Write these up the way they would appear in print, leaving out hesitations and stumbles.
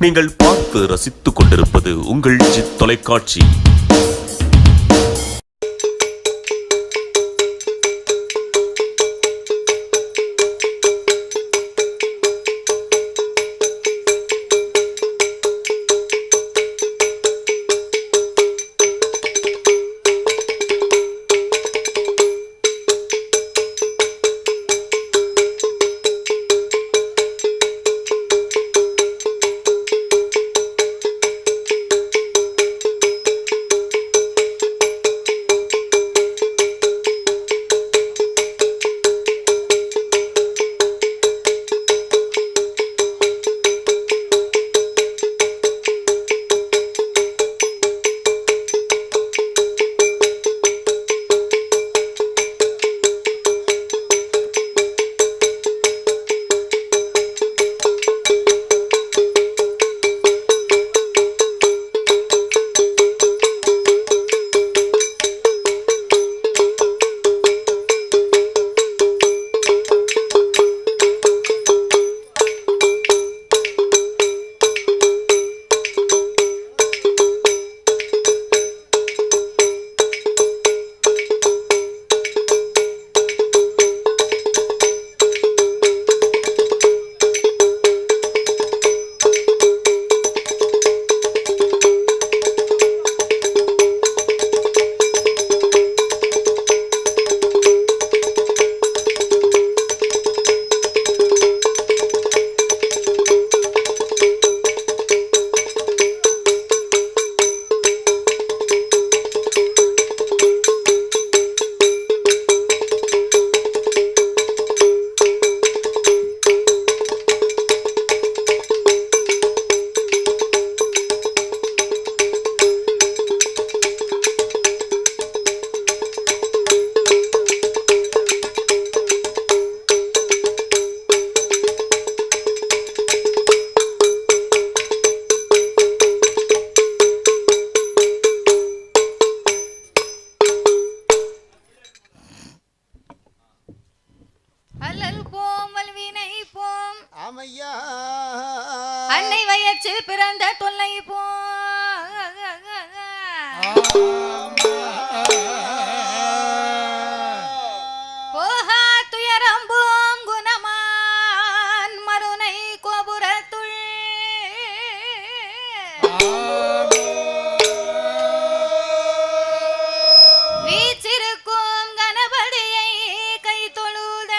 நீங்கள் பார்த்து ரசித்துக் கொண்டிருப்பது உங்கள் ஜித் தொலைக்காட்சி. அன்னை வயிற்றில் பிறந்த தொல்லை போ போகா துயரம்போம் குணமான் மருனை கோபுரத்துள் வீச்சிருக்கும் கணபதியை கை தொழுத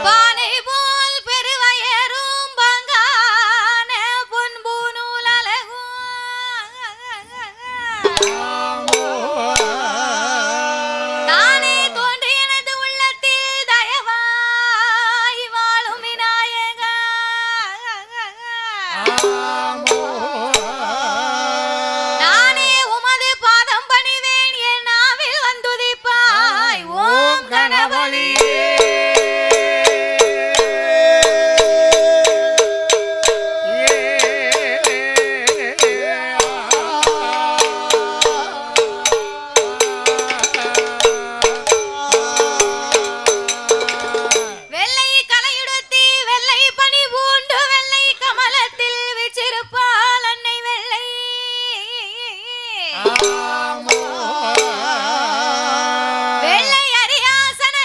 பானை போல் பெருவயரும் பங்கான பொன்பூநூல் அழகும் தானே தோன்றியனது உள்ளத்தில் தயவாய் வாழும் விநாயகா நானே உமது பாதம் பணிவேன் என் நாவில் வந்துதிப்பாய் ஓம் கணபதி வெள்ளை கலையுடுத்தி வெள்ளை பனி பூண்டு வெள்ளை கமலத்தில் விச்சிருப்பாள் அன்னை வெள்ளை வெள்ளை அரியாசன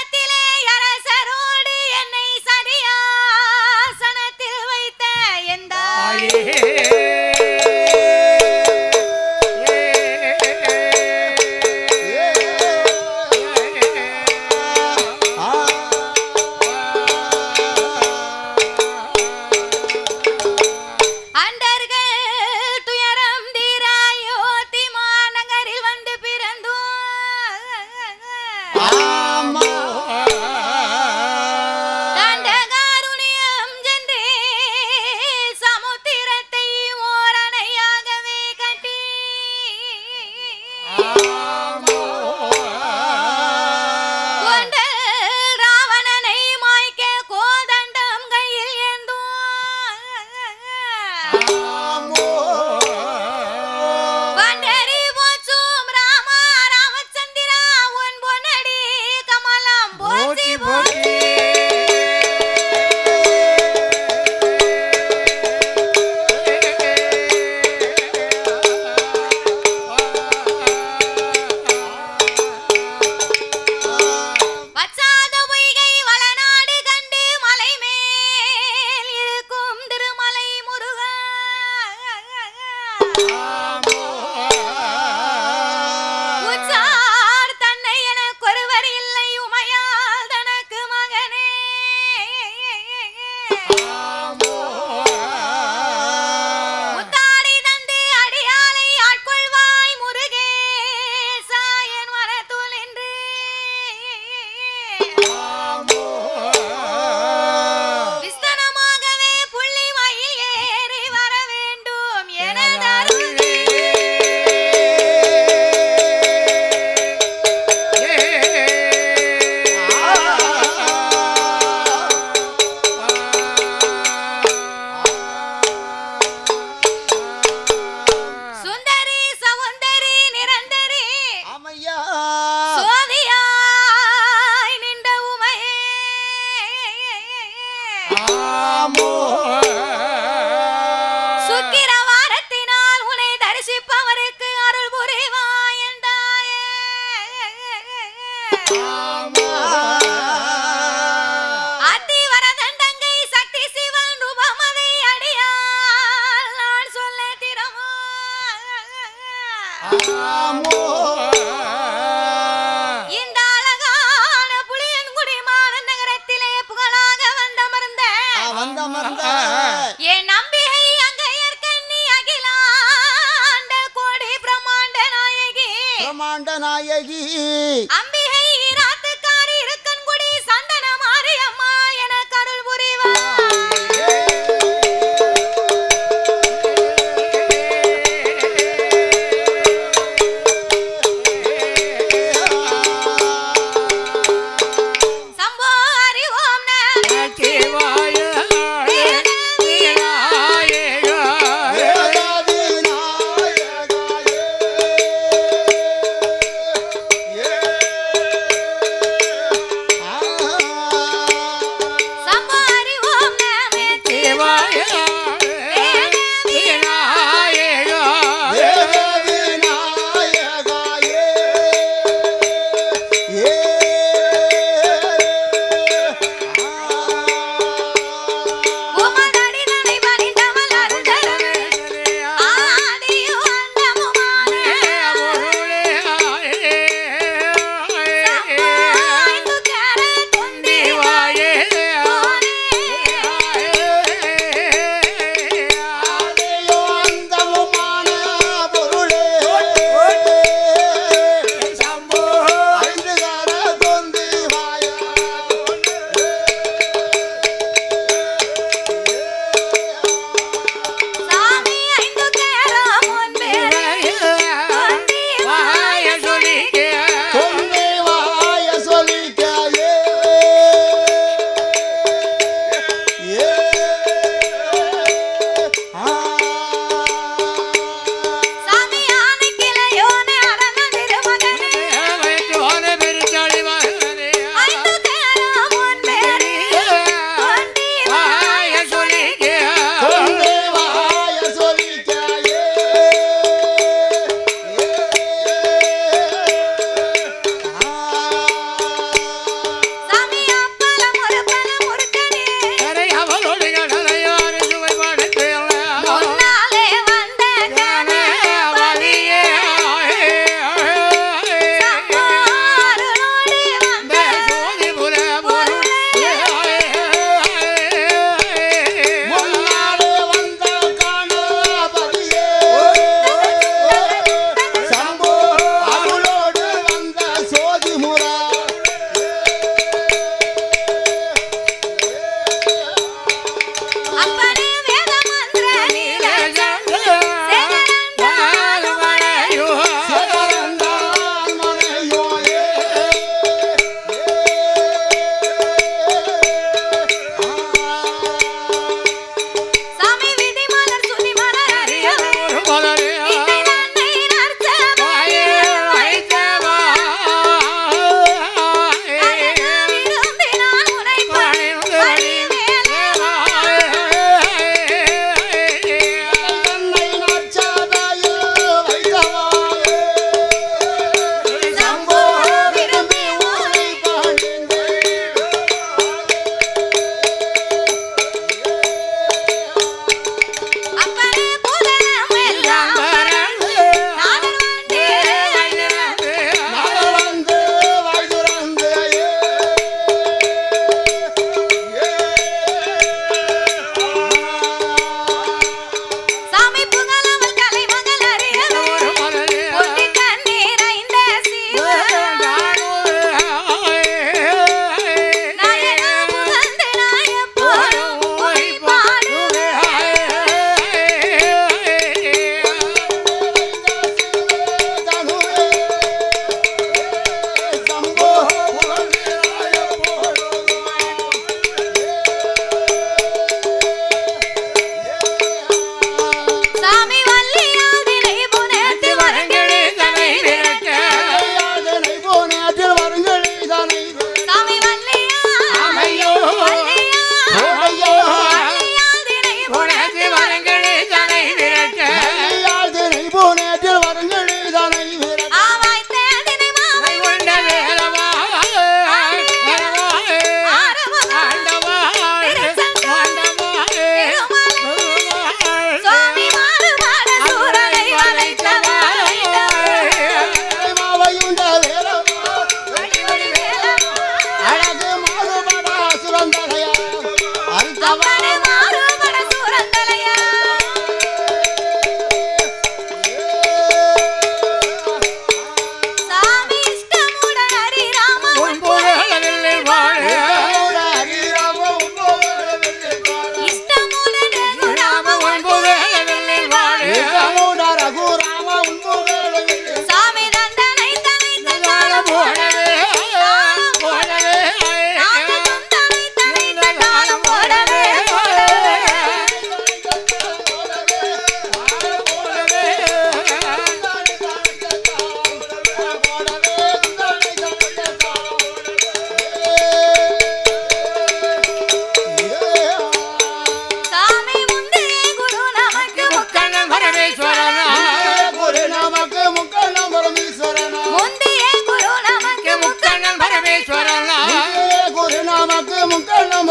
அத்தி வரதண்டங்கை சக்தி சிவன் ரூபமதை அடியால் நான் சொல்ல திறமோ இந்த அழகான புளியன்குடி மாநகரத்திலே புகழாக வந்தமர்ந்த என் நம்பிகை அங்கையர்கண்ணி அகிலாண்ட கோடி பிரமாண்ட நாயகி அம்பிகை ராத்துக்காரி இருக்கன்குடி சந்தன மாரியம்மா என கருள் புரிவார் சம்போ ஹரி ஓம் நம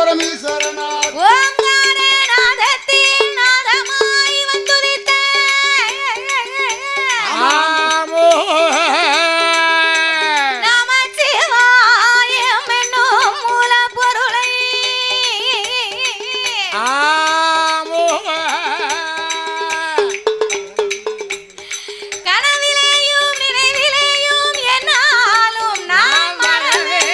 பரமேஸ்வரனார் ஓங்காரநாதத்தின் நாதமாய் வந்துதித்த நமச்சிவாயம் என்னும் மூலப்பொருளை கனவிலேயும் நினைவிலேயும் என்னாலும் நான் மறவேன்.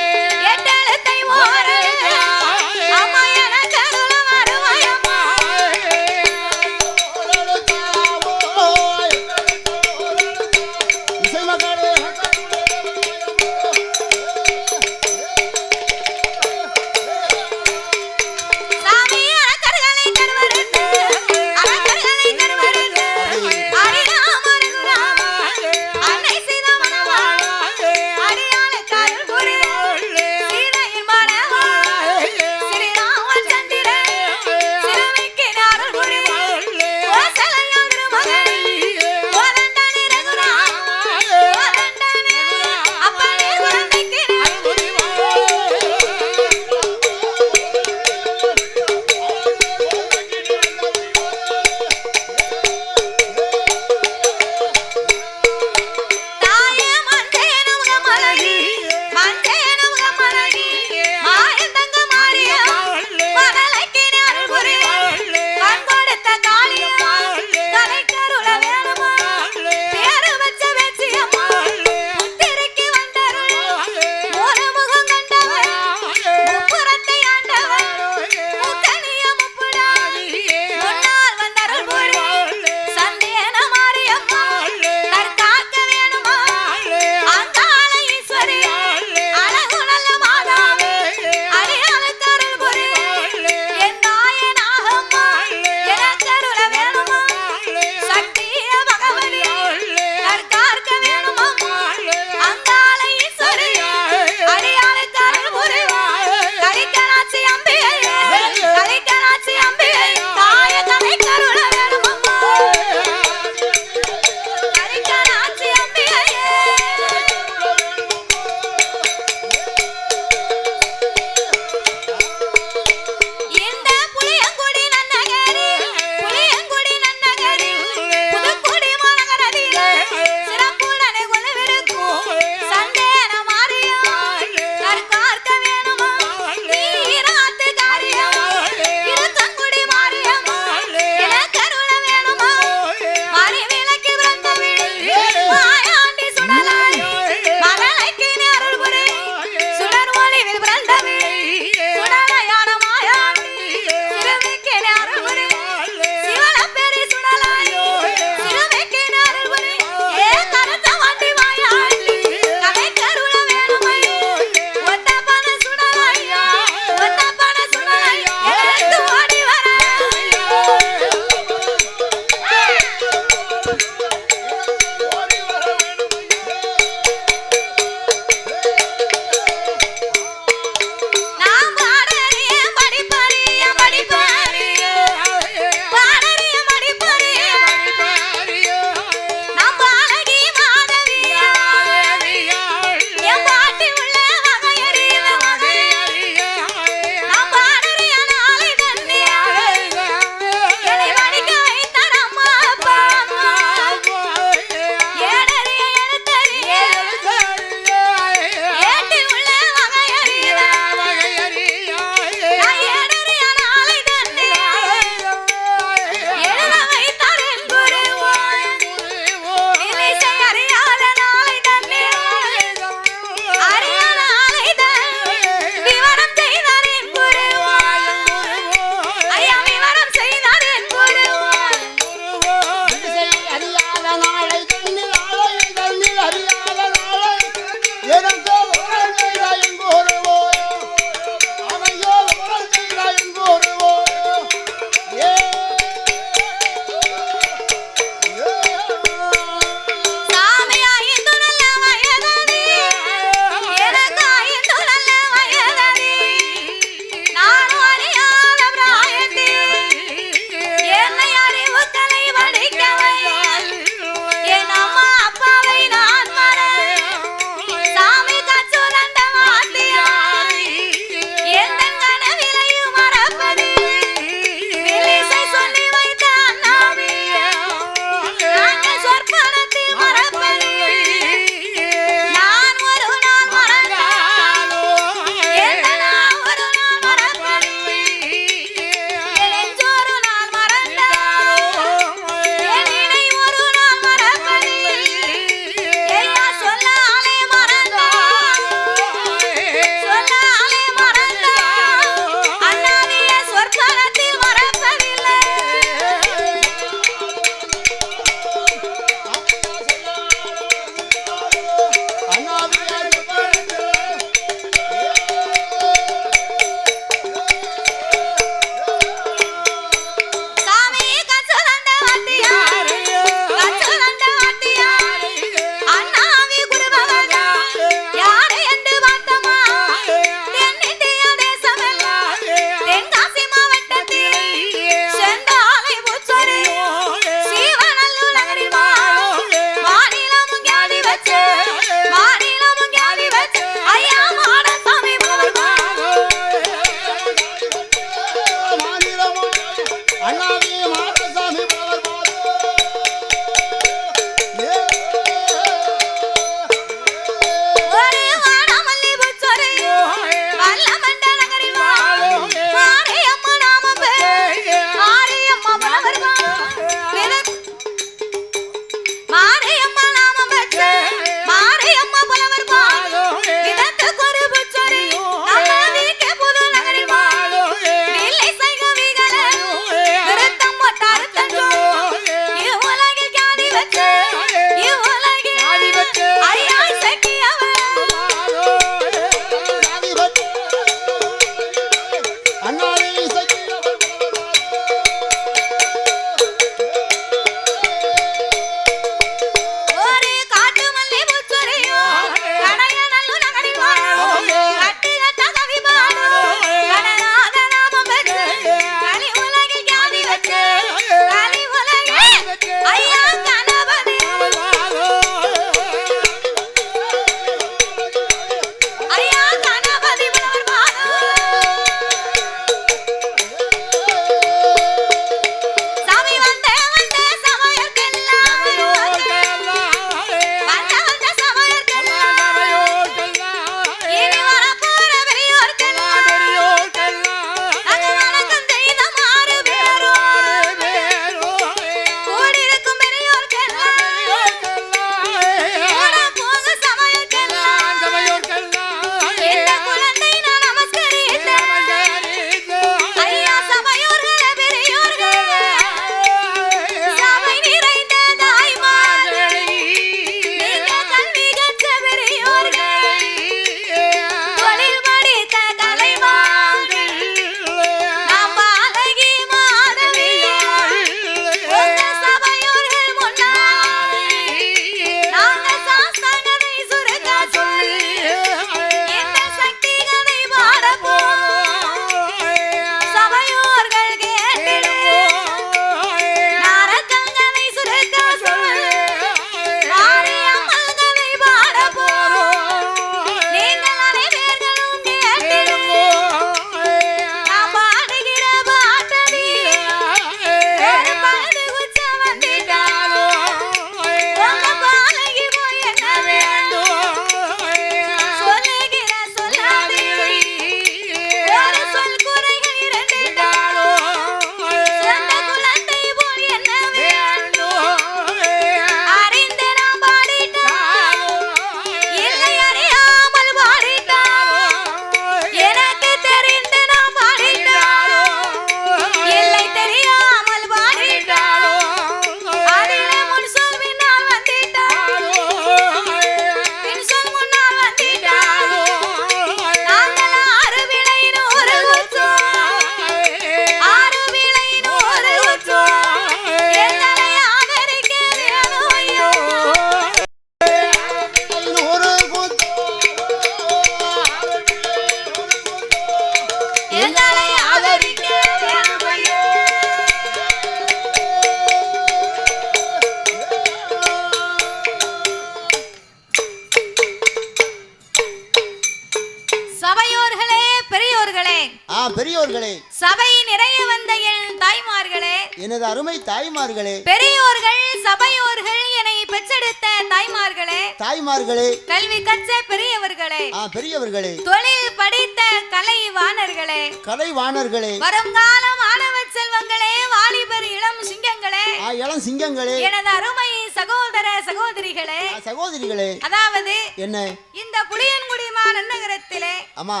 பெரியோர்களே, சபை நிறைய வந்த என் தாய்மார்களே, எனது அருமை தாய்மார்களே, பெரியோர்கள் சபையோர்கள் என்னை பெற்றெடுத்த தாய்மார்களே, தாய்மார்களே, கல்வி கற்ற பெரியவர்களே, பெரியவர்களே, தொழில் படித்த கலைவாணர்களே, கலைவாணர்களே, வருங்கால மாணவ செல்வங்களே, வாலிபர் இளம் சிங்கங்களே, இளம் சிங்கங்களே, எனது அருமை சகோதர சகோதரிகளே, சகோதரிகளே, அதாவது என்ன இந்த புளியன்குடி மாநகரத்திலே ஆமா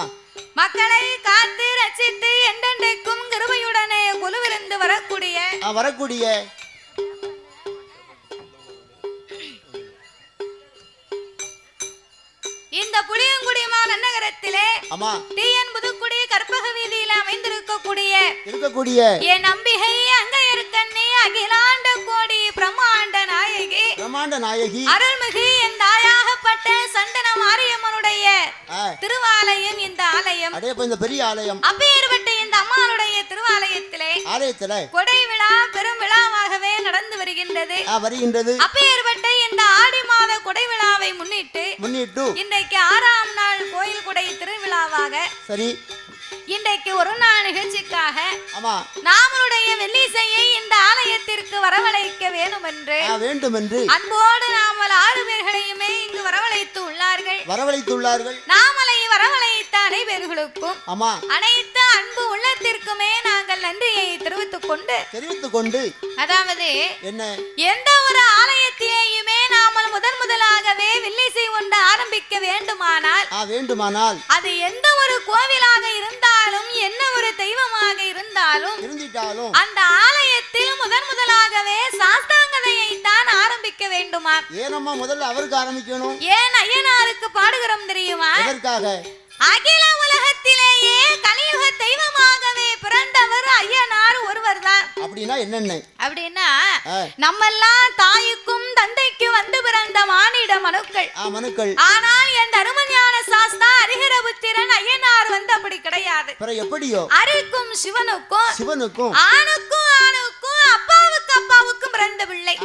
மக்களை காத்து ரட்சித்து என்றென்றைக்கும் கிருபையுடனே குழுவிருந்து வரக்கூடிய இந்த புளியங்குடி மாநகரத்திலே டிஎன் புதுக்குடி கற்பக வீதியில் அமைந்திருக்கக்கூடிய என் நம்பிகை அங்கையர்கண்ணி அகிலாண்ட கோடி பிரம்மாண்ட நாயகி அருள்மிகு என் தாயாகப்பட்ட சந்தன மாரியம்மனுடைய திருவாலயம். இந்த ஆலயம் இந்த பெரிய ஆலயம். அப்பேற்பட்ட இந்த அம்மாளுடைய திருவாலயத்திலே கொடை விழா பெரும் விழாவாகவே நடந்து வருகின்றது. அப்பேற்பட்ட இந்த ஆடி மாத கொடை விழாவை முன்னிட்டு இன்றைக்கு 6ஆம் நாள் கோயில் கொடை திருவிழாவாக இன்றைக்கு ஒரு நாள் நிகழ்ச்சிக்காக நாமளுடைய வெள்ளிசையை இந்த ஆலயத்திற்கு வரவழைக்க வேண்டும் என்று அன்போடு நாமல் 6 பேர்களையுமே இங்கு வரவழைத்துள்ளார்கள். நாமலை வரவழைத்த அனைவர்களுக்கும் அனைத்து அன்பு உள்ளத்திற்குமே நாங்கள் நன்றியை தெரிவித்துக் கொண்டு அதாவது எந்த ஒரு ஆலயத்திலேயுமே நாமல் முதலாகவே வெள்ளிசை ஒன்று ஆரம்பிக்க வேண்டுமானால் அது எந்த ஒரு கோவிலாக இருந்தாலும் என்ன ஒரு தெய்வமாக இருந்தாலும் அந்த ஆலயத்தில் முதலாகவே சாஸ்தாங்கதையை தான் ஆரம்பிக்க வேண்டுமா? ஏனம்மா முதல்ல அவருக்கு ஆரம்பிக்கணும்? ஏன் ஐயனாருக்கு பாடுகிறோம் தெரியுமா? அகில உலகத்திலேயே கலியுக தெய்வமாகவே பிறந்தவர் ஐயனார் ஒருவர் தான். அப்படின்னா நம்மெல்லாம் தாய்க்கும் தந்தைக்கும் வந்து பிறந்த மானிட மனுக்கள். ஆனால் என் தருமஞான சாஸ்தா ஹரிஹரபுத்திரன் ஐயனார் வந்து அப்படி கிடையாது. அரிக்கும் சிவனுக்கும் ஆணுக்கும் அப்பாவுக்கும் பிறந்த பிள்ளை.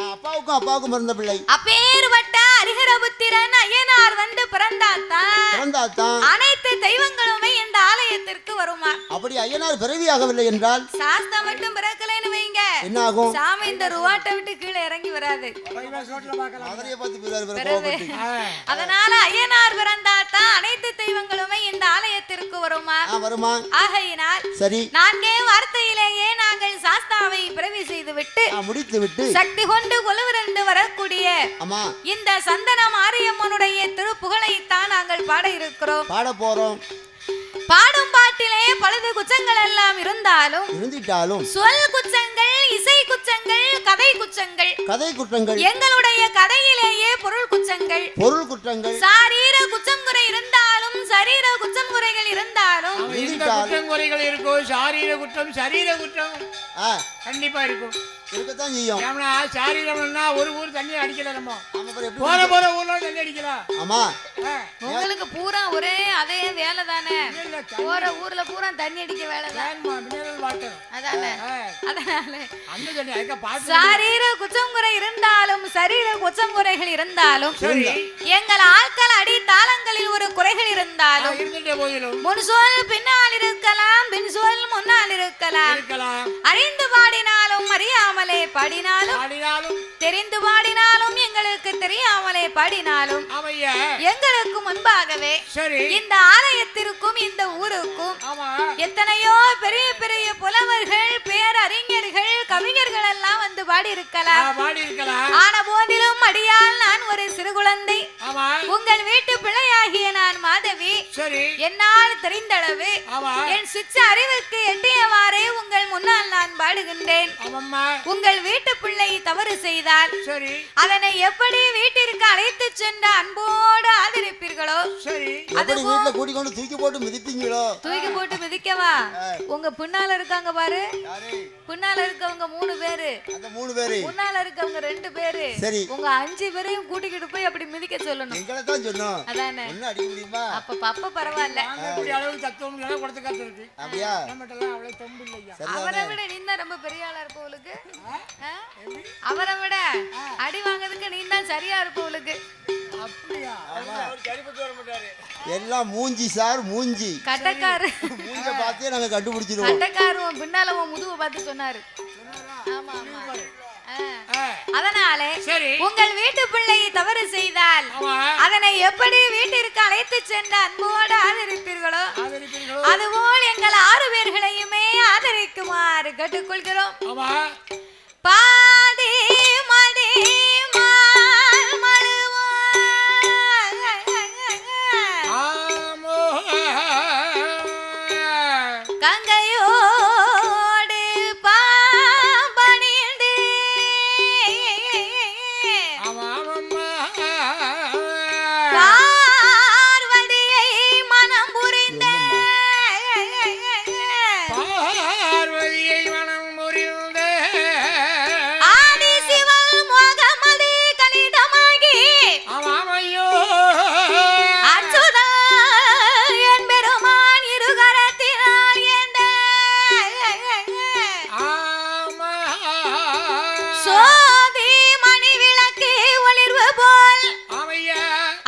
அப்பேற்பட்ட ஹரிஹரபுத்திரன் ஐயனார் வந்து பிறந்தாத்தான் அனைத்து தெய்வங்களுமே இந்த ஆலயத்திற்கு வருமா? அப்படி ஐயனார் பிறவியாகவில்லை என்றால் சாஸ்தா மட்டும் பிறக்கலைன்னு வைங்க, என்ன ஆகும்? சாமி இந்த ருவாட்டை விட்டு கீழே இறங்கி வராது. அதனால ஐயனார் பிறந்தாத்தான் அனைத்து தெய்வங்களுமே இந்த ஆலயத்திற்கு வருமா? ஆகையினால் நான்கே வார்த்தையிலேயே நாங்கள் சாஸ்தாவை பிறவி செய்துவிட்டு முடித்துவிட்டு சக்தி கொண்டு கொலுவிருந்து வரக்கூடிய இந்த சந்தன மாரியம்மனுடைய திருப்புகழைத்தான் நாங்கள் பாட போறோம். பாடும் பாட்டிலே பழுது குச்சங்கள் எல்லாம் இருந்தாலும் சொல் குச்சங்கள், இசை குச்சங்கள், கதை குற்றங்கள் எங்களுடைய கதையிலேயே பொருள் குற்றங்கள் சாரீர குற்றம் குறை இருந்தாலும் சரீர குற்றம் குறைகள் இருந்தாலும் குற்றம் குறைகள் இருக்கும். சாரீர குற்றம் சரீர குற்றம் கண்டிப்பா இருக்கும். இருக்கத்தான் செய்யும். சாரீரம்னா ஒரு ஊர் தண்ணி அடிக்கல, நம்ம போற ஊர்ல தண்ணி அடிக்கலாம். ஆமா, உங்களுக்கு பூரா ஒரே அதே வேலை தானே. போற ஊர்ல பூரா தண்ணி அடிக்க வேலை தான். சாரீர குற்றம் குறை இருந்தாலும் சரீர குற்றம் குறைகள் இருந்தாலும் எங்கள் ஆட்கள் அடி தாளங்களில் ஒரு குறைகள் இருந்தாலும் முன் சொல் பின்னால் இருக்கலாம், பின் சொல் முன்னால் இருக்கலாம். அறிந்து பாடினாலும் அறியாமலே பாடினாலும் தெரிந்து பாடினாலும் எங்களுக்கு தெரியாமலே பாடினாலும் எங்களுக்கு முன்பாகவே இந்த ஆலயத்திற்கும் இந்த ஊருக்கும் எத்தனையோ பெரிய பெரிய புலவர்கள், பேரறிஞர்கள், கவிஞர்கள் எல்லாம் வந்து பாடி இருக்கலாம். ஆன போதிலும் அடியால் நான் ஒரு சிறு குழந்தை, உங்கள் வீட்டு பிள்ளையாகிய நான் மாதவி. என்னால் தெரிந்தளவு என் சிச்ச அறிவுக்கு எட்டியவாறே உங்கள் முன்னால் நான் பாடுகின்றேன். உங்கள் வீட்டு பிள்ளை தவறு செய்தால் அதனை எப்படி வீட்டிற்கு அழைத்து சென்ற அன்போடு ஆதரிப்பீர்களோ, தூக்கி போட்டு மிதிக்கவா? உங்க பின்னால இருக்காங்க பாரு, பின்னால இருக்கவங்க 3 பேரு, முன்னால இருக்கவங்க 2 பேரு, உங்க 5 பேரையும் கூட்டிக்கிட்டு போய் அப்படி மிதிக்க சொல்லணும். அதானே, அப்ப பரவாயில்ல. அவரை விட நீ தான் ரொம்ப பெரிய ஆளா இருப்பவளுக்கு, அவரை விட அடி வாங்கிறதுக்கு நீ தான் சரியா இருப்பவளுக்கு. அப்படியா எல்லாம் மூஞ்சி சார், மூஞ்சி கட்டக்காரு மூஞ்ச பார்த்தே நாங்க கண்டுபிடிச்சிருவோம். கட்டக்காரு உன் பின்னால உன் முதுவை பார்த்து சொன்னாரு. ஆமா ஆமா. அதனாலே சரி. உங்கள் வீட்டு பிள்ளை தவறு செய்தால் அதனை எப்படி வீட்டிற்கு அழைத்து சென்று அன்போடு ஆதரிப்பீர்களோ அதுபோல் எங்கள் 6 பேர்களையுமே ஆதரிக்குமாறு கேட்டுக்கொள்கிறோம். பாதி மடி மால் மழுவோ கங்கையோடு பாம்பணிந்து பார்வதியை மனம் புரிந்த ஆதி சிவல் மோகமதி கலிதமாகி அச்சுதா என் பெருமான் இருகரத்தினால் ஏந்த சோதி மணி விளக்கு ஒளிர்வு போல்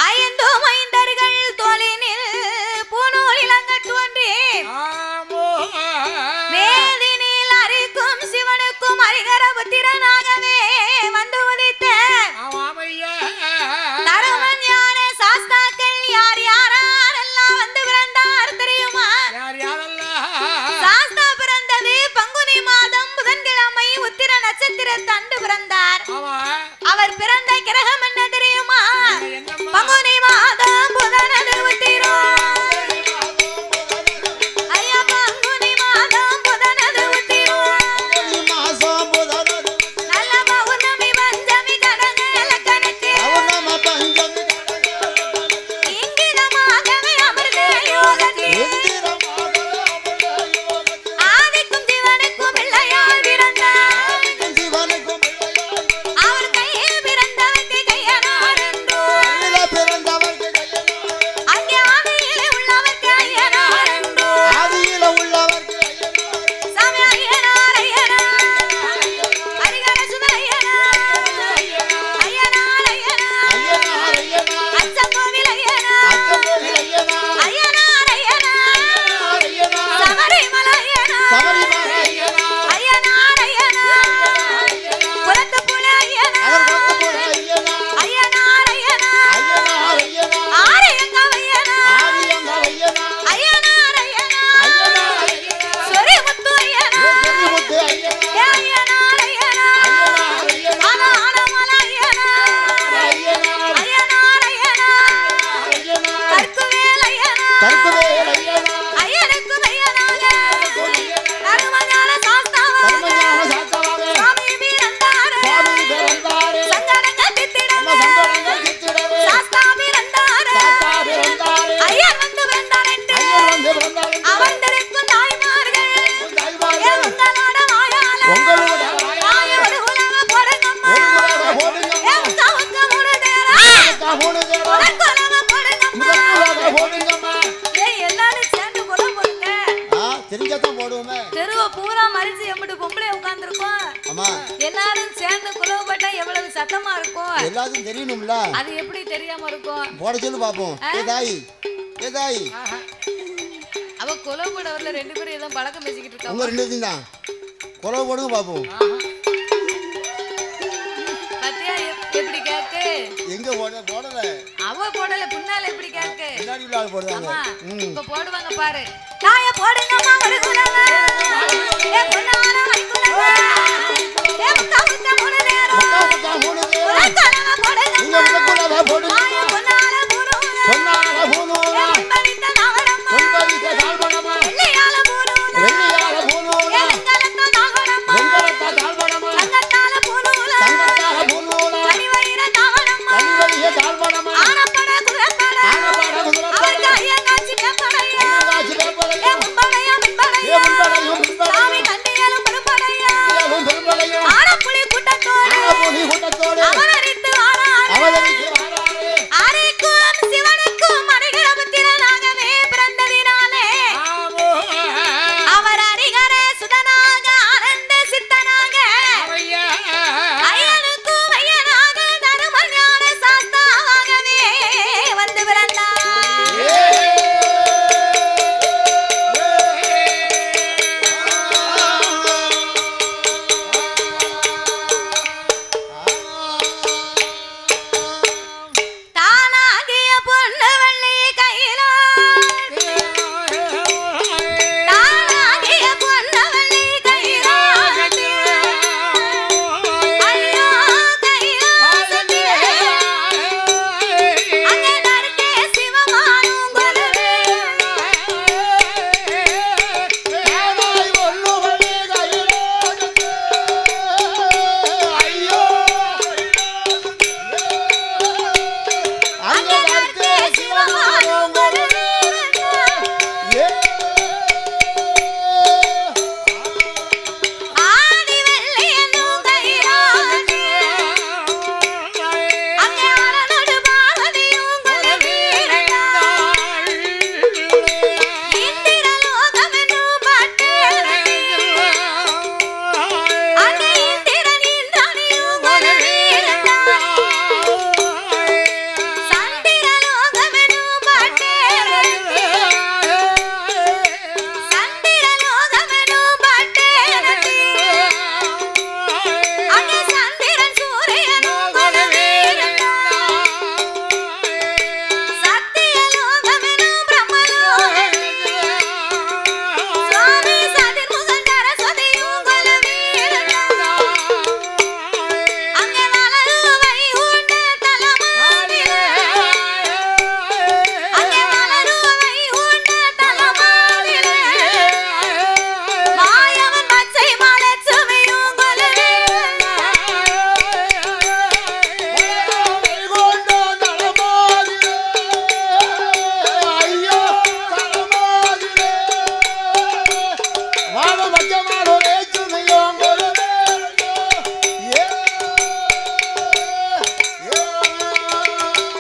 5 மைந்தர்கள் தோளினில் பூநூல் இளங்கட் தோன்றி மேதினில் அரிக்கும் சிவனுக்கும் அரிகர புத்திரனாகவே வந்து உதித்த தருமன் ஞான சாஸ்தாக்கள் யார் யாரெல்லாம் வந்து பிறந்தார் தெரியுமா? சாஸ்தா பிறந்தது பங்குனி மாதம் புதன்கிழமை உத்திர நட்சத்திரத்தன்று பிறந்தார். அவர் பிறந்த கிரகம் என்ன தெரியுமா? பங்குனி மாதம் புதனது உத்திரம். ஐயா பங்குனி மாதம் புதனது உத்திரம். நல்ல பௌர்ணமி பஞ்சமி கடகல கணக்கு இங்கிதமாகவே அமிர்த யோகத்தில் ஆதிக்கும் சிவனுக்கும் பிள்ளையாய் பிறந்தார். அவர் கையில் பிறந்தவர்க்கு கையனார் என்றோ அங்கே ஆதியிலே உள்ளவர்க்கு ஐயனார் என்றோ சாமி ஐயனார் ஐயனார் ஹரிகர சுத ஐயனார் ஐயனார் ஐயனார் அச்சங்கோவில் ஐயனார் ஐயனார் ஐயனார் சபரிமலை ஐயனார் ஐயனார் ஐயனார் புறத்துப்புல ஐயனார் ஐயனார் ஐயனார் ஆரியங்காவ் ஐயனார் ஐயனார் ஐயனார் சொரிமுத்து ஐயனார் ஐயனார் ஐயனார் ஆனமலை ஐயனார் ஐயனார் ஐயனார் கற்குவேல் ஐயனார் ஐயனுக்கு ஐயனாக தருமஞான சாஸ்தாவாக சுவாமி பிறந்தார். சங்கடங்கள் தித்திடவே சாஸ்தா பிறந்தார். ஐயர் வந்து பிறந்தார் என்று அமர்ந்திருக்கும் தாய்மார்கள் உங்களோட வாயால வாயோடு உலக போடுங்கம்மா எம் கவுக்க முழுதேரா உலக போடுங்கம்மா. ஏய் எல்லாரும் சேர்ந்து கொலை போடுங்க. தெரிஞ்சாதான் போடுவோமே. தெருவை பூரா மறிச்சு எம்பிட்டு பொம்பளை உட்கார்ந்துருக்கோம். ஆமா, எல்லாரும் சேர்ந்து குலவப்பட்டா எவ்வளவு சத்தமா இருக்கும். எல்லாத்துக்கும் தெரியணும்ல. அது எப்படி தெரியாம இருக்கும்? போட சொல்லு பாப்போம். ஏ தாய் அவ குலவப்படவர்ல 2 பேரும் ஏதோ பழக்கம் பேசிக்கிட்டு உங்க இருக்காங்க. 2 பேரும் தான் குறவு போடுங்க பாப்போம். பத்தியா எப்படி கேக்கு? எங்க போடல அவ போடல பின்னால எப்படி கேக்கு? முன்னாடி உள்ள ஆள் போடுறாங்க. ஆமா இப்ப போடுவாங்க பாரு. தாய போடுங்கம்மா ஒரு குலவ ஏ பொன்னான வைக்குலவ ஏ முக்க மூணு நேரம் உலகலவ போடுங்கம்மா தாய பொன்னான பூனூல ஏ பணித்த தாவரம்மா வெள்ளையால பூனூல ஏ வெங்கலத்த தாவரம்மா தங்கத்தால பூனூல கனிவயிற தாவரம்மா ஆனப்பட குதிரப்பட அவருக்கு ஐயங்காட்சி பேப்படைய ஏ மும்படைய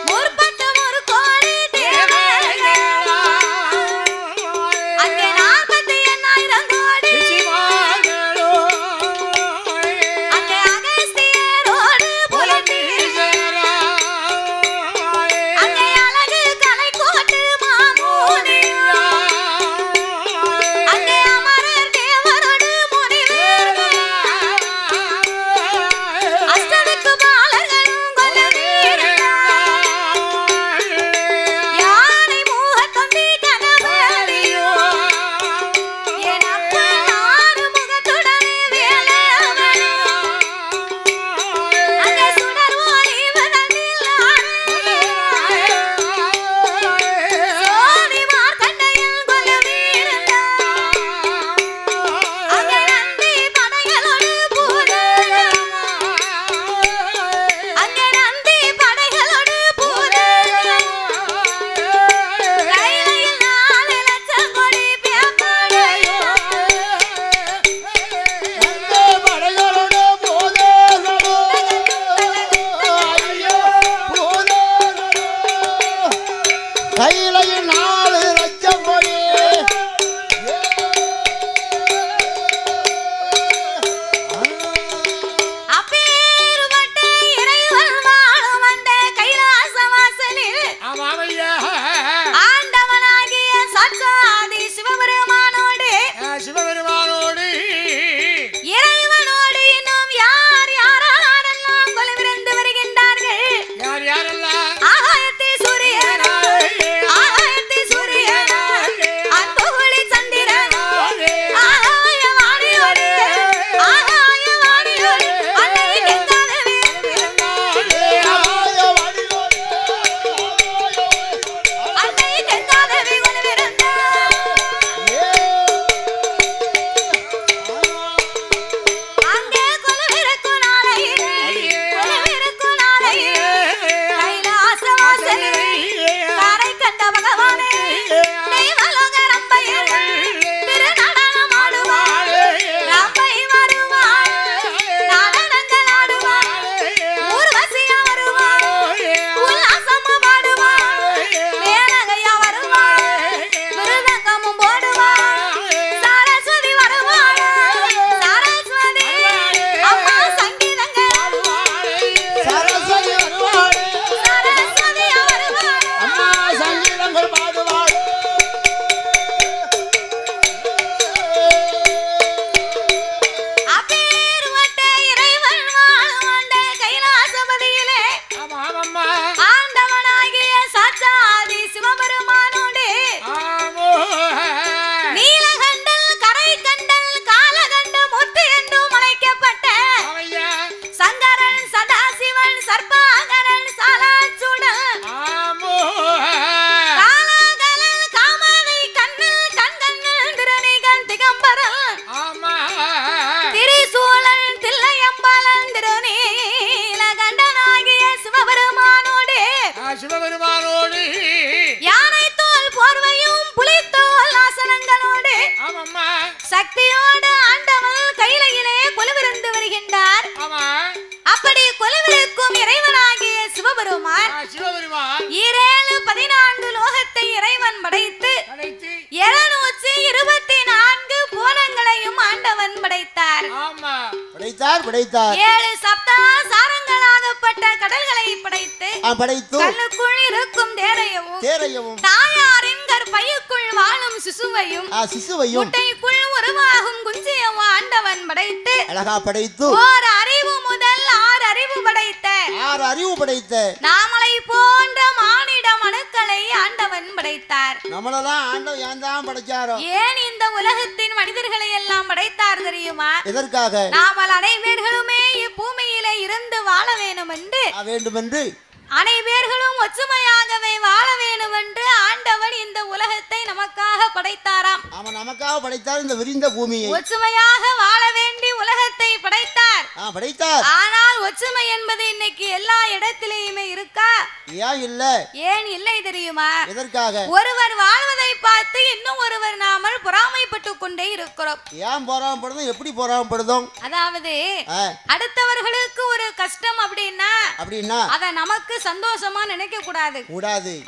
முற்பட்ட ஒரு கோடி தேவை அங்கே 48,000 கோடி அங்கே அகஸ்தியரோடு புலம்பி அங்கே அழகு கலை கோட்டு மாமூனி அங்கே அமரர் தேவரோடு முனிவேர்கள் அஷ்டதிக்கு பாலர்களும் கொல்லவீர்கள் யானை மூகத்தொண்டி கனவேலியோ என் அப்பன் ஆறு முகத்துடனே வேலவனோ அங்கே சுடர் ஒளி வதனில் சோதி மார்க்கண்டையில் கொல்லவீர்கள் அங்கே நந்தி படைகளோடு பூதேகம் அங்கே நந்தி படைகளோடு பூதேகம் கைலையில் 4 லட்சம் கோடி பேப்படையோ கையிலையும் 4 லட்சம் கோடி அப்பேறுபட்ட இறைவன் வாழும் அந்த கைலாச வாசலில் ஆண்டவனாகிய சாட்சாதி சிவபெருமானோடு சிவபெருமானோடு இறைவனோடு இன்னும் யார் யாரெல்லாம் கொலுவிருந்து வருகின்றார்கள் யார் யாரெல்லாம் ஆகாயத்தை சூரியன் ஆகாயத்தை சூரியன் அன்புகுளி சந்திரன் ஆகாய வாணியோடு அன்னை கங்காதேவி அன்னை கங்காதேவி கொலுவிருந்தார் அங்கே கொலுவிருக்கும் நாளையிலே கொலுவிருக்கும் நாளையிலே கைலாச வாசலிலே காரை கண்ட பகவானே தெய்வலோக ரம்பையில் திருநடனம் ஆடுவாள் ரம்பை வருவாள் நடனங்கள் ஆடுவாள் ஊர்வசியா வருவாள் உல்லாசமா பாடுவாள் மேனகையா வருவாள் மிருதங்கமும் போடுவாள் சரஸ்வதி வருவாள் சரஸ்வதி அம்மா சங்கீதங்கள் சரஸ்வதி வருவாளே சரஸ்வதியா வருவாள் அம்மா சங்கீதங்கள் பாடுவாள் அப்பேறுபட்ட இறைவன் வாழும் அந்த கைலாசபதியிலே ஆமாம்மா ஆண்டவனாகிய சாட்சாதி சிவபெருமானோடு நீலகண்டல் கரைகண்டல் காலகண்ட முத்து என்றும் அழைக்கப்பட்ட சங்கரன் சதாசிவன் சர்பாகரன் சாலாச்சுடன் காலாகலன் காமானை கண்ணில் கண்கண்ணில் திருநீகன் திகம்பரன் திரிசூலன் தில்லையம்பலன் திருநீலகண்டனாகிய சிவபெருமானோடு சிவபெருமானோடு யானை தோல் போர்வையும் புலித்தோல் ஆசனங்களோடு ஆமாம்மா சக்தியோடு ஆண்டவன் கையிலே கொலுவிருந்து வருகின்றார் ஆமா அப்படி கொலுவிருக்கும் இறைவனாகிய சிவபெருமான் சிவபெருமான் 14 லோகத்தை இறைவன் படைத்து அழைத்து 724 புவனங்களையும் ஆண்டவன் படைத்தார் ஆமா படைத்தார் 7 சப்தா சாரங்களாகப்பட்ட கடல்களை படைத்து படைத்து கண்ணுக்குள் இருக்கும் தேரையவும் தேரையவும் தாயாரின் கற்பையுக்குள் வாழும் சிசுவையும் சிசுவையும் முட்டைக்குள் உருவாகும் குஞ்சியவும் ஆண்டவன் படைத்து அழகா படைத்து ஓர் அறிவு முதல் 6 அறிவு படைத்த 6 அறிவு படைத்த நாமலை போன்ற மானிட மனுக்களை ஆண்டவன் படைத்தார் நம்மளெல்லாம் ஆண்டவன் ஏன் தான் படைச்சாரோ ஏன் இந்த உலகத்தின் மனிதர்களை எல்லாம் படைத்தார் தெரியுமா எதற்காக நாமல் அனைவர்களுமே இப்பூமியிலே இருந்து வாழ வேணும் என்று அனைவர்களும் ஒற்றுமையாகவே வாழ வேண்டும் என்று ஆண்டவன் இந்த உலகத்தை நமக்காக படைத்தாராம். அவன் நமக்காக படைத்தார் இந்த விரிந்த பூமியை. ஒற்றுமையாக வாழ வேண்டி உலகத்தை படைத்தார். படைத்தார். ஆனால் ஒற்றுமை என்பது இன்னைக்கு எல்லா இடத்திலேயுமே இருக்கா? ஏன் இல்ல? ஏன் இல்லை தெரியுமா? எதற்காக? ஒருவர் வாழ்வதை பார்த்து இன்னும் ஒருவர் நாமல் பொறாமைப்பட்டு கொண்டே இருக்கிறோம். ஏன் பொறாமப்படுதும்? எப்படி பொறாமப்படுதும்? அதாவது அடுத்தவர்களுக்கு ஒரு கஷ்டம் அப்படின்னா அத நமக்கு சந்தோஷமா நினைக்க கூடாது.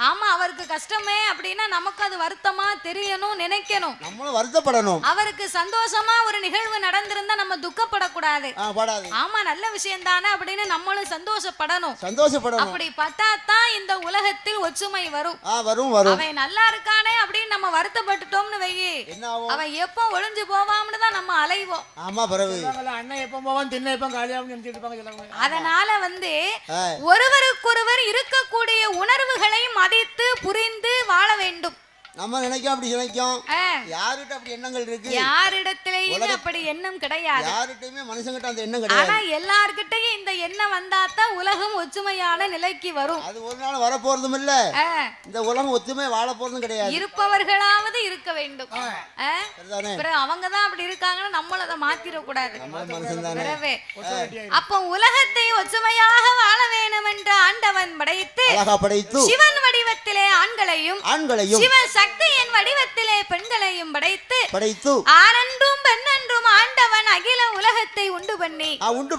ஆமா, அவருக்கு கஷ்டமே அப்படின்னா நமக்கு அது வருத்தமா தெரியணும், நினைக்கணும். நம்மளும் வருத்தப்படணும். அவருக்கு சந்தோஷமா ஒரு நிகழ்வு நடந்திருந்தா நம்ம துக்கப்படக்கூடாது. ஆமா, நல்ல விஷயம் தானே அப்படின்னு நம்மளும் சந்தோஷப்படணும். அப்படி பட்டாதான் இந்த உலகத்தில் ஒற்றுமை வரும். அவன் நல்லா இருக்கானே அப்படின்னு நம்ம வருத்தப்பட்டுட்டோம்னு வையே, அவன் எப்ப ஒளிஞ்சு போவான்னு தான் நம்ம அலைவோம். அண்ணன் எப்ப போவான், தின்ன எப்ப காலியாகும் நினைச்சிட்டு இருப்பாங்க. அதனால ஒருவருக்கொருவர் இருக்கக்கூடிய உணர்வுகளை மதித்து புரிந்து வாழ வேண்டும். நம்ம நினைக்கும் அப்படி நினைக்கும். யார்கிட்ட அப்படி எண்ணங்கள் இருக்கு? யாரிடத்திலேயுமே அப்படி எண்ணம் கிடையாது. யார்கிட்டயுமே மனுஷங்கிட்ட அந்த எண்ணம் கிடையாது. ஆனா எல்லார்கிட்டயும் இந்த எண்ணம் வந்தாதான் உலகம் ஒற்றுமையான நிலைக்கு வரும். அது ஒரு நாள் வர போறதும் இல்ல. இந்த உலகம் ஒற்றுமை வாழ போறதும் கிடையாது. இருப்பவர்களாவது இருக்க வேண்டும். அவங்கதான் அப்படி இருக்காங்கன்னு நம்மள அதை மாத்திர கூடாது. அப்ப உலகத்தை ஒற்றுமையாக வாழ வேண்டும் என்று ஆண்டவன் படைத்து சிவன் வடிவத்திலே ஆண்களையும் சிவன் சக்தியின் வடிவத்திலே பெண்களையும் படைத்து ஆனன்றும் பெண்ணென்றும் ஆண்டவன் அகில உலகத்தை உண்டு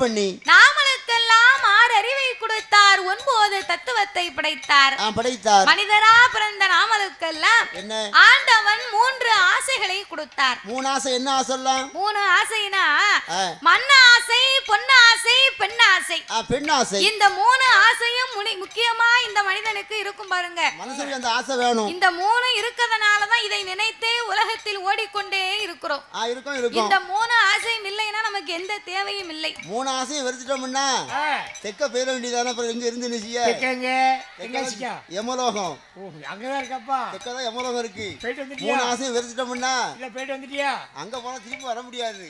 பண்ணி நாமளுக்கெல்லாம் 6 அறிவை கொடுத்தார், 9 தத்துவத்தை படைத்தார். மனிதரா பிறந்த நாமளுக்கெல்லாம் ஆண்டவன் 3 ஆசைகளை கொடுத்தார். 3 ஆசை என்ன ஆசைலாம்? 3 ஆசைனா மண்ண ஆசை, பொன்ன ஆசை, பெண் ஆசை. இந்த 3 ஆசையும் முக்கியமா இந்த மனிதனுக்கு இருக்கும் பாருங்க. மனுஷனுக்கு அந்த ஆசை வேணும். இந்த 3 இருக்கதனாலதான் இதை நினைத்தே உலகத்தில் ஓடிக்கொண்டே இருக்கிறோம். இந்த 3 ஆசையும் இல்லைன்னா நமக்கு எந்த தேவையும் இல்லை. 3 ஆசையும் வெறுத்துட்டோம்னா தெக்க பேர வேண்டியதானே. அப்புறம் எங்க இருந்து நிசியா? யமலோகம். அங்கதான் இருக்கப்பா. தெக்கதான் யமலோகம் இருக்கு. 3 ஆசையும் வெறுத்துட்டோம்னா போயிட்டு வந்துட்டியா? அங்க போனா திருப்பி வர முடியாது.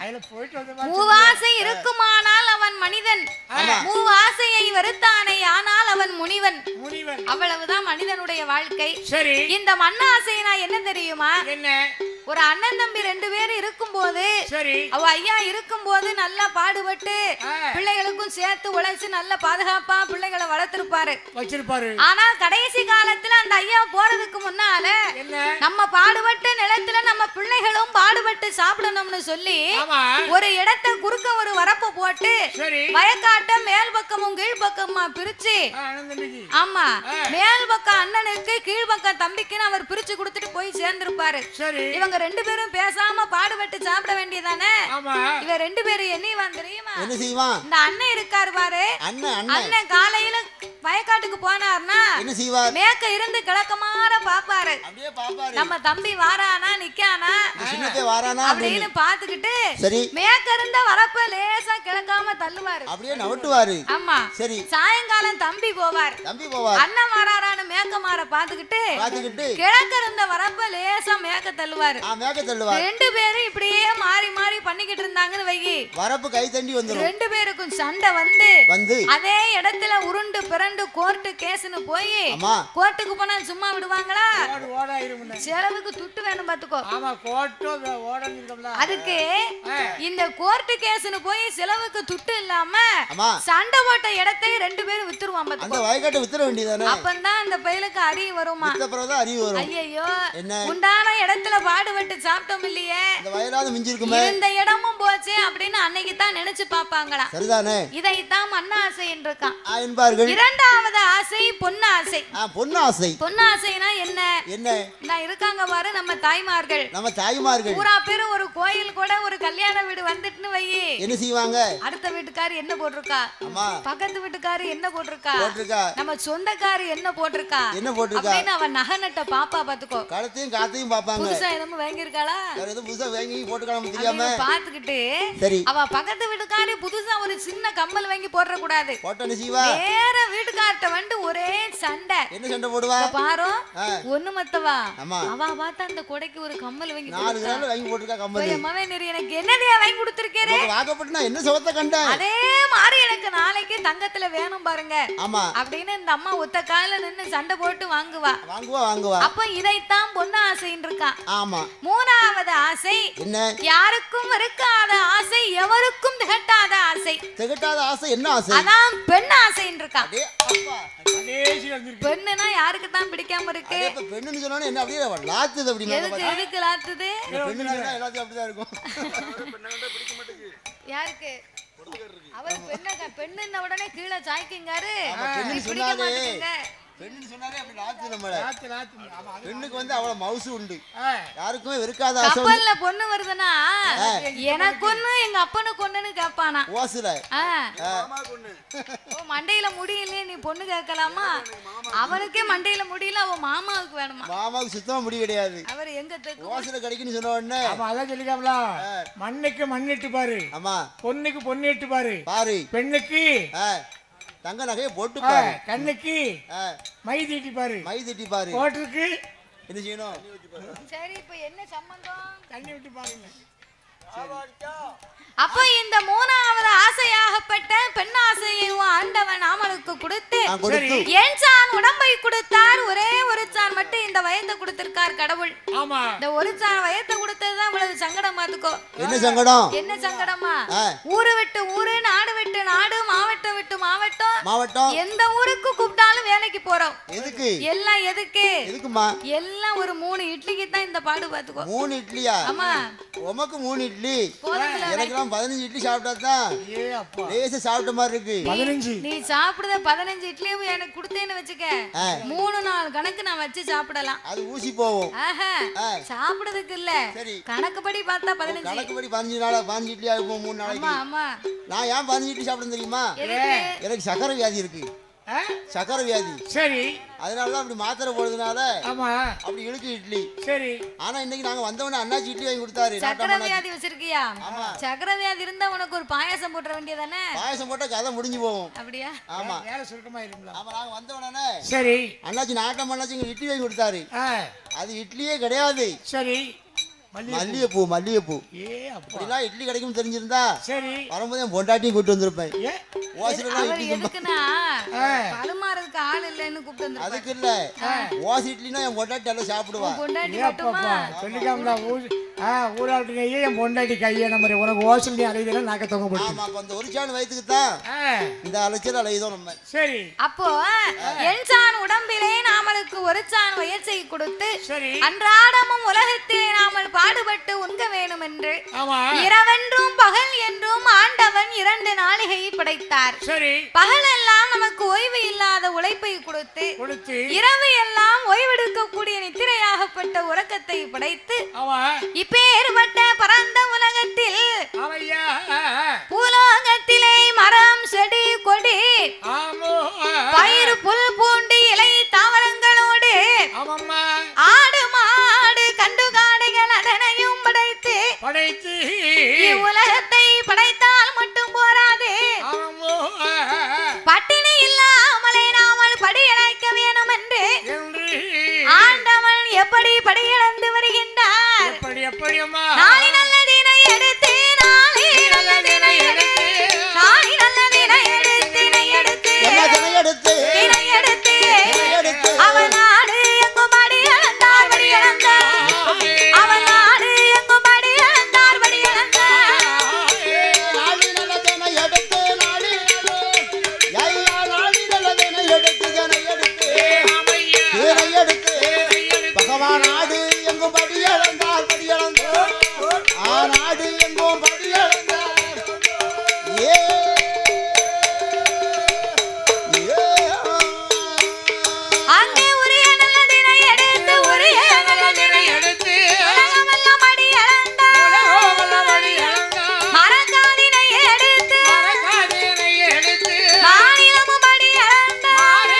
மூவாசை இருக்குமானால் அவன் மனிதன், மூவாசையை வெறுத்தானே ஆனால் அவன் முனிவன். அவ்வளவுதான் மனிதனுடைய வாழ்க்கை. சரி, இந்த மண்ணாசைனா என்ன தெரியுமா? என்ன? ஒரு அண்ணன் தம்பி 2 பேர் இருக்கும்போது, அவ ஐயா இருக்கும்போது நல்லா பாடுபட்டு பிள்ளைகளுக்கும் சேர்த்து உழைச்சு நல்ல பாதுகாப்பா பிள்ளைகளை வச்சிருப்பாரு. ஆனா கடைசி காலத்துல அந்த ஐயா போறதுக்கு முன்னால நம்ம பாடுபட்டு நிலத்துல நம்ம பிள்ளைகளும் பாடுபட்டு சாப்பிடணும்னு சொல்லி ஒரு இடத்தை குறுக்க ஒரு வரப்பு போட்டு வயக்காட்ட மேல் பக்கமும் கீழ் பக்கமா பிரிச்சு, ஆமா, மேல் பக்கம் அண்ணனுக்கு கீழ் பக்கம் தம்பிக்குன்னு அவர் பிரிச்சு கொடுத்துட்டு போய் சேர்ந்திருப்பாரு. இவங்க 2 பேரும் பேசாம பாடுபட்டு சாப்பிட வேண்டியதானே. இவ 2 பேரும் என்ன தெரியுமா? இந்த அண்ணன் இருக்காரு பாரு, அண்ணன் காலையில வயக்காட்டுக்கு போனார்னா மேக்க இருந்து கிழக்கமாற பாப்பாரு. நம்ம தம்பி வாரானா நிக்கானா அப்படின்னு பாத்துக்கிட்டு மேக்க இருந்த வரப்ப லேசா கிழக்காம தள்ளுவாரு, அப்படியே நவட்டுவாரு. ஆமா, சரி. சாயங்காலம் தம்பி போவார், அண்ணன் மாறாரான்னு மேக்க மாற பாத்துக்கிட்டு கிழக்க இருந்த வரப்ப லேசா மேக்க தள்ளுவாரு. 2 பேரும் இப்படியே மாறி மாறி பண்ணிக்கிட்டு இருந்தாங்கன்னு வைகி, வரப்பு கை தண்டி வந்துரும். 2 பேருக்கும் சண்டை வந்து அதே இடத்துல உருண்டு பிறண்டு கோர்ட்டு கேஸ்னு போய், கோர்ட்டுக்கு போனா சும்மா விடுவாங்களா? செலவுக்கு துட்டு வேணும் பாத்துக்கோ. அதுக்கு இந்த கோர்ட்டு கேஸ்னு போய் செலவுக்கு துட்டு இல்லாம சண்டை போட்ட இடத்தை 2 பேரும் வித்துருவான் பாத்துக்கோ. அப்பதான் அந்த பையலுக்கு அறிவு வருமா? ஐயோ, உண்டான இடத்துல பாடுபட்டு சாப்பிட்டோம் இல்லையே, இந்த இடமும் போச்சு அப்படின்னு அன்னைக்கு தான் நினைச்சு பாப்பாங்களா? இதைத்தான் மண்ணாசை என்று இருக்கான். 2வது ஆசை பொன்னாசை. பொன்னாசைனா என்ன? இருக்காங்க பாரு நம்ம தாய்மார்கள் பூரா பேரும் ஒரு கோயில் கூட ஒரு கல்யாண வீடு வந்துட்டுன்னு வை, என்ன செய்வாங்க? அடுத்த வீட்டுக்காரு என்ன போட்டிருக்கா, பக்கத்து வீட்டுக்காரு என்ன போட்டிருக்கா, நம்ம சொந்தக்காரு என்ன போட்டிருக்கா அப்படின்னு அவன் நகை நட்ட பாப்பா பாத்துக்கோ. கழுத்தையும் காத்தையும் பாப்பாங்க. புதுசா எதுவும் வாங்கியிருக்காளா, புதுசா வாங்கி போட்டுக்கலாம் தெரியாம பாத்துக்கிட்டு அவ பக்கத்து வீட்டுக்காரு புதுசா ஒரு சின்ன கம்மல் வாங்கி போடுற கூடாது. வேற வீட்டுக்கார்ட்ட வந்து ஒரே சண்டை. என்ன சண்டை போடுவா பாரு? ஒண்ணு மத்தவா அவ பார்த்தா அந்த கொடைக்கு ஒரு கம்மல் வாங்கி 4 நாள் வாங்கி போட்டுருக்கா. கம்மல் மவன் எனக்கு என்னதையா வாங்கி கொடுத்திருக்கேன்? வாக்கப்பட்டனா என்ன சோத்த கண்ட? அதே மாதிரி எனக்கு நாளைக்கு தங்கத்துல வேணும் பாருங்க ஆமா அப்படின்னு இந்த அம்மா ஒத்த கால நின்னு சண்டை போட்டு வாங்குவா. அப்ப இதைத்தான் பொண்ணு ஆசைன்னு இருக்கா. ஆமா. மூணாவது ஆசை என்ன? யாருக்கும் இருக்காத ஆசை, எவருக்கும் திகட்டாத ஆசை. திகட்டாத ஆசை என்ன ஆசை? அதான் பெண் ஆசைன்னு இருக்கா. பெண்ணுனா யாருக்கு தான் பிடிக்காம இருக்கு? பெண்ணுன்னு சொன்னா என்ன அப்படியே லாத்துது அப்படினா? எதுக்கு லாத்துது? பெண்ணுன்னு சொன்னா எல்லாத்தையும் அப்படிதான் இருக்கும். யாருக்கு? அவர் பெண்ணுன்ன உடனே கீழே சாய்க்குங்காரு. பெண்ணுன்னு சொன்னாலே அப்படி லாத்து நம்மள. பெண்ணுக்கு வந்து அவ்வளவு மவுசு உண்டு. யாருக்குமே வெறுக்காத ஆசை. கப்பல்ல பொண்ணு வருதுன்னா எனக்கு ஒண்ணு எங்க அப்பனுக்கு ஒண்ணுன்னு கேட்பானா ஓசுல. ஓ மண்டையில முடியலையே நீ பொண்ணு கேட்கலாமா? அவனுக்கே மண்டையில முடியல, அவன் மாமாவுக்கு வேணுமா? மாமாவுக்கு சுத்தமா முடி கிடையாது. அவர் எங்க ஓசுல கிடைக்குன்னு சொன்ன உடனே அதான் சொல்லிக்காமல மண்ணுக்கு மண்ணிட்டு பாரு. ஆமா. பொண்ணுக்கு பொண்ணு இட்டு பாரு. பாரு. பெண்ணுக்கு தங்க நகையை போட்டு பாரு. கண்ணுக்கு மை தீட்டி பாரு. மை தீட்டி பாரு. போட்டுருக்கு என்ன செய்யணும்? சரி இப்ப என்ன சம்பந்தம்? தண்ணி விட்டு பாருங்க. அப்ப இந்த மூணாவது ஆசையாகப்பட்ட பெண் ஆசையை ஆண்டவன் நாமளுக்கு கொடுத்து என் சான் உடம்பை கொடுத்தார். ஒரே ஒரு சான் மட்டும் இந்த வயத்தை கொடுத்திருக்கார் கடவுள். ஆமா. இந்த ஒரு சான் வயத்தை கொடுத்ததுதான் இவ்வளவு சங்கடம். பாத்துக்கோ என்ன சங்கடம்? என்ன சங்கடமா? ஊரு விட்டு ஊரு, நாடு விட்டு நாடு, மாவட்டம் விட்டு மாவட்டம், எந்த ஊருக்கு கூப்பிட்டாலும் வேலைக்கு போறோம். எதுக்கு? எல்லாம் எதுக்கு? எதுக்குமா? எல்லாம் ஒரு 3 இட்லிக்கு தான் இந்த பாடு. பாத்துக்கோ 3 இட்லியா? ஆமா. உமக்கு 3 இட்லி, எனக்கு 15 இட்லி சாப்பிட்டா தான் லேசா சாப்பிட்ட மாதிரி இருக்கு. 15 நீ சாப்பிடுற 15 இட்லியும் எனக்கு கொடுத்தேன்னு வச்சுக்க, 3-4 கணக்கு நான் வச்சு சாப்பிடலாம். அது ஊசி போகும். சாப்பிடுறதுக்கு இல்ல, கணக்குப்படி பார்த்தா 15. கணக்குப்படி 15 இட்லி ஆகும் 3 நாளைக்கு. ஆமா. நான் ஏன் 15 இட்லி சாப்பிடுறேன் தெரியுமா? எனக்கு சக்கரை வியாதி இருக்கு. சக்கரை வியாதி. சரி. அதனாலதான் அப்படி மாத்திரை போடுறதுனால ஆமா அப்படி இழுக்கு இட்லி. சரி. ஆனா இன்னைக்கு நாங்க வந்தவன அண்ணாச்சி இட்லி வாங்கி கொடுத்தாரு. சக்கரை வியாதி வச்சிருக்கியா? சக்கரை வியாதி இருந்தா உனக்கு ஒரு பாயாசம் போட வேண்டியதானே? பாயாசம் போட்டா கதை முடிஞ்சு போகும். அப்படியா? ஆமா. வேற சுருக்கமா இருக்கும்ல. ஆமா. நாங்க வந்தவனே சரி அண்ணாச்சி நாட்டம் அண்ணாச்சி இட்லி வாங்கி கொடுத்தாரு. அது இட்லியே கிடையாது. சரி. மல்லிகைப்பூ. அப்படிலாம் இட்லி கிடைக்கும் தெரிஞ்சிருந்தா சரி வரும்போது என் பொண்டாட்டியும் கூப்பிட்டு வந்திருப்பேன். எதுக்குன்னா பரிமாறதுக்கு ஆள் இல்லைன்னு கூப்பிட்டு வந்து. அதுக்கு இல்ல, ஓசி இட்லினா என் பொண்டாட்டி எல்லாம் சாப்பிடுவா. சொல்லிக்காமல ஊராட்டு நெய்யே என் பொண்டாட்டி கையை நம்ம உனக்கு ஓசல் நீ அலைதெல்லாம் நாக்க தொங்க போட்டு. ஆமா. அப்ப அந்த ஒரு சான் வயிற்றுக்கு தான் இந்த அலைச்சல் அலையுதோம் நம்ம. சரி. அப்போ என் சான் உடம்பிலே நாமளுக்கு ஒரு சான் வயற்சை கொடுத்து அன்றாடமும் உலகத்திலே நாமல் பாடுபட்டு உண்க வேணும் என்று இரவென்றும் பகல் என்றும் ஆண்டவன் 2 நாளிகையை படைத்தார். பகல் எல்லாம் நமக்கு ஓய்வு இல்லாத உழைப்பை கொடுத்து இரவு எல்லாம் ஓய்வெடுக்கக்கூடிய நித்திரையாகப்பட்ட உறக்கத்தை படைத்து இப்பேற்பட்ட பரந்த உலகத்தில் பூலோகத்திலே மரம் செடி கொடி பயிர் புல் பூண்டு இலை தாவரங்களோடு ஆடு மாடு கண்டு காடைகள் அதனையும் படைத்து உலகத்தை படைத்தால் மட்டும் போராது, பட்டினி இல்லாமலே நாமல் படியடைக்க வேணும் என்று ஆண்டவன் எப்படி படியிழந்து வருகின்றார். நாளை நல்லதினை எடுத்து அவன் நாடு எங்கும் படி இழந்தார் படி இழந்தார். அவன் நாடு எங்கும் படி இழந்தார் படி இழந்தார். பகவான் நாடு எங்கும் படி இழந்தார் படி இழந்தார். நாடு எங்கும் படி இழந்தார். அங்கே உரிய நல்லதினை எடுத்து உரிய நல்லதினை எடுத்து உலகமெல்லாம் படி இழந்தார். மரக்காதினை எடுத்து மாநிலமும் படி இழந்தார்.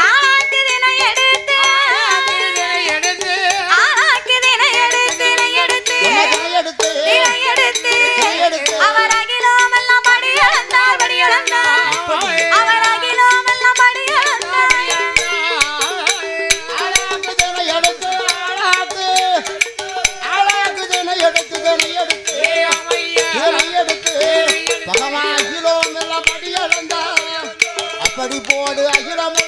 ஆளாக்குதினை எடுத்து ஆளாக்குதினை எடுத்து அடி போடு அகிலம